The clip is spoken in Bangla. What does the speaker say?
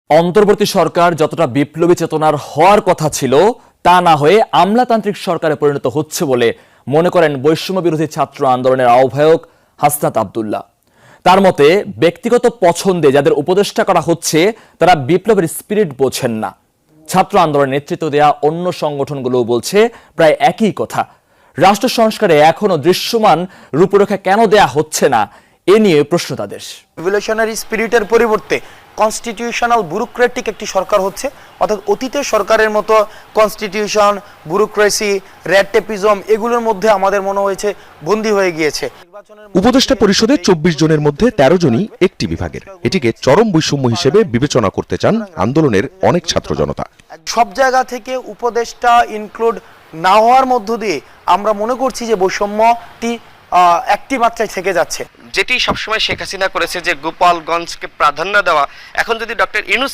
অন্তর্বর্তী সরকার যতটা বিপ্লবী চেতনার হওয়ার কথা ছিল তা না হয়ে আমলাতান্ত্রিক সরকারে পরিণত হচ্ছে বলে মনে করেন বৈষম্য বিরোধী ছাত্র আন্দোলনের আহ্বায়ক হাসনাত আব্দুল্লাহ। তার মতে ব্যক্তিগত পছন্দে যাদের উপদেষ্টা করা হচ্ছে তারা বিপ্লবের স্পিরিট বোঝেন না। ছাত্র আন্দোলনের নেতৃত্ব দেয়া অন্য সংগঠনগুলো বলছে প্রায় একই কথা। রাষ্ট্র সংস্কারে এখনো দৃশ্যমান রূপরেখা কেন দেয়া হচ্ছে না এ নিয়ে প্রশ্ন তাদের। রিভলিউশনারি স্পিরিটের পরিবর্তে কনস্টিটিউশনাল ব্যুরোক্রেটিক একটি সরকার হচ্ছে, অর্থাৎ অতীতের সরকারের মতো কনস্টিটিউশন, ব্যুরোক্রেসি, রেড টেপিজম এগুলোর মধ্যে আমাদের মনে হয়েছে বন্দী হয়ে গিয়েছে। উপদেষ্টা পরিষদে ২৪ জনের মধ্যে ১৩ জনই একটি বিভাগের। এটিকে চরম বৈষম্য হিসেবে বিবেচনা করতে চান আন্দোলনের অনেক ছাত্র জনতা। সব জায়গা থেকে উপদেষ্টা ইনক্লুড না হওয়ার মধ্য দিয়ে আমরা মনে করছি যে বৈষম্যটি একটি মাত্রায় থেকে যাচ্ছে, যেটি সবসময় শেখ হাসিনা করেছে যে গোপালগঞ্জকে প্রাধান্য দেওয়া। এখন যদি ডক্টর ইউনূস